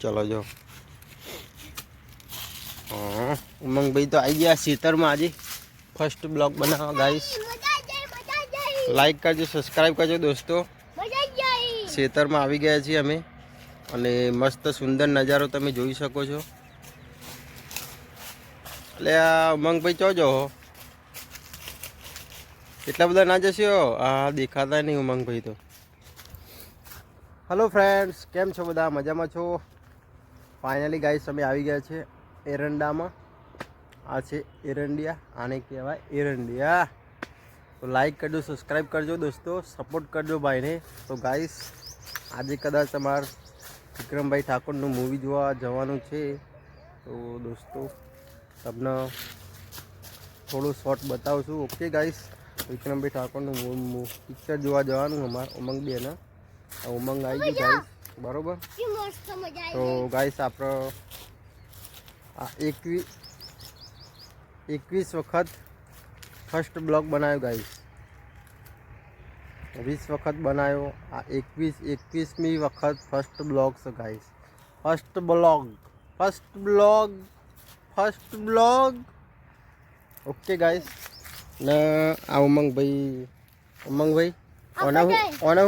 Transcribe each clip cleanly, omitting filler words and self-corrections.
चलो जो उमंग भाई तो आई गया सीतर में आज फर्स्ट ब्लॉग बनावा गाइस लाइक करजो सब्सक्राइब करजो दोस्तों खेतर में आई गया छे अमे अने मस्त सुंदर नजारो तमे जोई शको छो। એટલે આ ઉમંગ ભાઈ ચો જો એટલા બધા ના જશો આ દેખાતા નહીં ઉમંગ ભાઈ તો। हेलो फ्रेंड्स केम छो बधा मजा में छो। फाइनली गाइस अमे आई गया छे एरंडा में। आ छे एरंडिया आने कहेवाय एरंडिया। तो लाइक करजो सब्सक्राइब करजो दोस्तों सपोर्ट करजो भाई ने। तो गाइस आज कदाच अमार विक्रम भाई ठाकुर मूवी जोवा जवानुं छे। तो दोस्तों तमने थोड़ो शॉर्ट बताऊँ छूँ। ओके गाइस विक्रम भाई ठाकुर पिक्चर जोवा जवानुं अमार उमंग बे ने उमंग आई गई गाइस बरोबर। तो गाइस आप 21 वखत फर्स्ट ब्लॉग बनायो गाइस 20 वखत बनायो आ 21મી वखत फर्स्ट ब्लॉग से guys first blog okay guys ने आ उमंग भाई ओना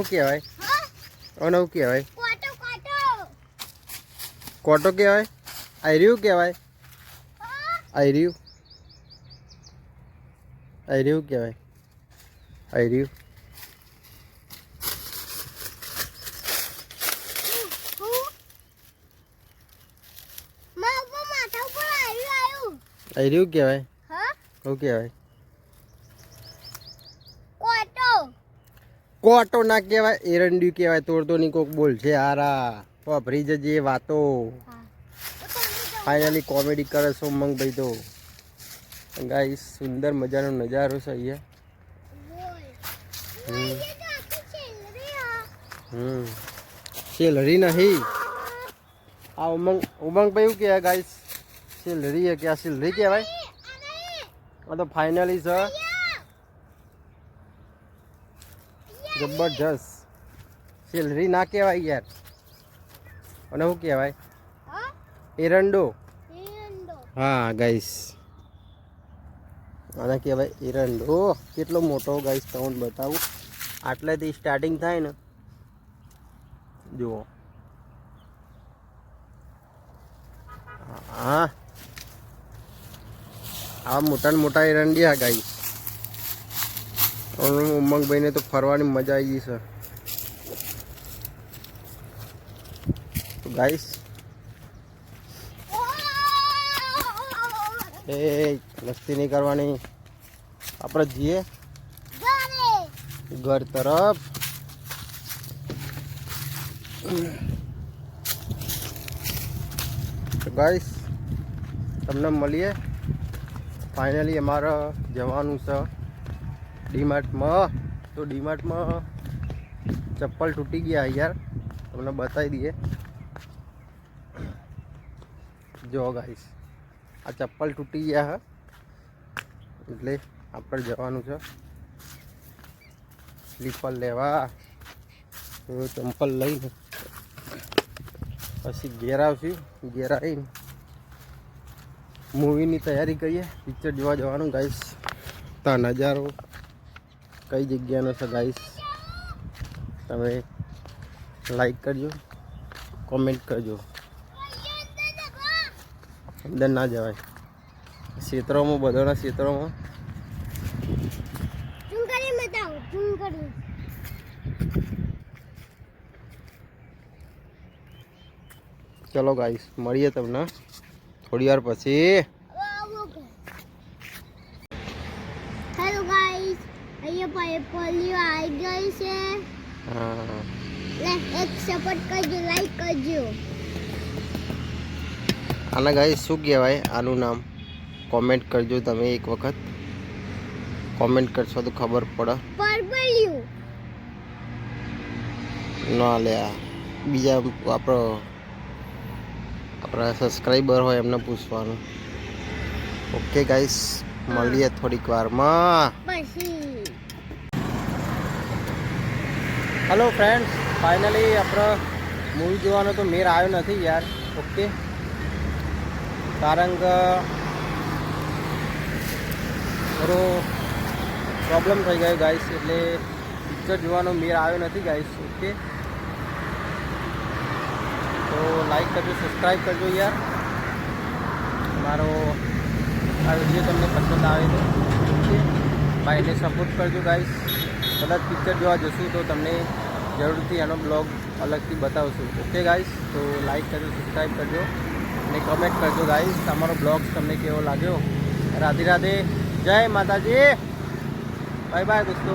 कहेवाय ओना कहेवाय कोटो कहेवाय आयरियो कहेवाय आयरियो कहेवाय आयरियो आयरियो कहेवाय ओ कहेवाय कोटो ना कहेवाय एरंडियो कहेवाय। तोड़ तो नहीं कोक बोल छे आरा वापरी जजे वातो। फाइनली कॉमेडी करे छो उमंग भाई। तो गाइस सुंदर मजानो नजारो छे अहींया। सेलरी नहीं आ उमंग भाई क्या गाइस सेलरी है क्या सेलरी कहेवाय। तो फाइनली सर जबरदस्त सेलरी ना कहेवाय यार અને શું કહેવાય એરંડો। हाँ गाइस આને કહેવાય એરંડો। કેટલો મોટો ગાઈસ તમને બતાવું આટલેથી સ્ટાર્ટિંગ થાય ને જુઓ हाँ आ मोटा एरंडिया गाइस। और उमंग भाई ने तो फरवानी मजा आई गई सर। तो गाइस मस्ती नहीं करवानी अपने जीए घर तरफ। तो गाइस तमने मळीए फाइनली अमारा जवानुं छे डीमार्ट में। तो डीमार्ट में चप्पल टूटी गया यार तमने बताई दिए जो गाइस आ चप्पल टूटी गया है એટલે આપણે જવાનું છે સ્લીપર લેવા। તો ચંપલ લઈને પછી ઘેર આવશું ઘેર આવીને મૂવીની તૈયારી કરીએ પિક્ચર જોવા જવાનું ગાઈસ। તો નજારો કઈ જગ્યાનો છે ગાઈસ તમે લાઈક કરજો કોમેન્ટ કરજો। अंदर ना जवाय क्षेत्रों में बधोना क्षेत्रों में चलो गाइस मळीए तमने थोड़ी वार पछी। हेलो गाइस अहींया पोलियो आई गई छे। हां एक सपोर्ट करजो लाइक करजो। आना गाइस शू कहेवाय आनु नाम कॉमेंट करजो तमे एक वखत कॉमेंट करशो तो खबर पड़े। पर्पलियो ना ले बीजा आपरा सब्सक्राइबर होय एमने पूछवानुं। ओके गाइस मळीए थोड़ीक वार में। हेलो फ्रेंड्स फाइनली अपना मूवी जोवानो तो मेर आयो नहीं यार। ઓકે, કારણ કે થોડો પ્રોબ્લેમ થઈ ગયો ગાઈસ, એટલે પિક્ચર જોવાનો મેળ આવ્યો નથી ગાઈસ. ઓકે, તો લાઈક કરજો, સબસ્ક્રાઈબ કરજો યાર. મારો આ વિડીયો તમને પસંદ આવે તો ઓકે, ભાઈને સપોર્ટ કરજો ગાઈસ. કદાચ પિક્ચર જોવા જશું તો તમને જરૂરથી આનો બ્લોગ અલગથી બતાવશું. ઓકે ગાઈસ, તો લાઈક કરજો, સબસ્ક્રાઈબ કરજો અને કમેન્ટ કરજો ગાઈસ. તમારો બ્લોગ તમને કેવો લાગ્યો. રાધે રાધે, જય માતાજી, બાય બાય દોસ્તો.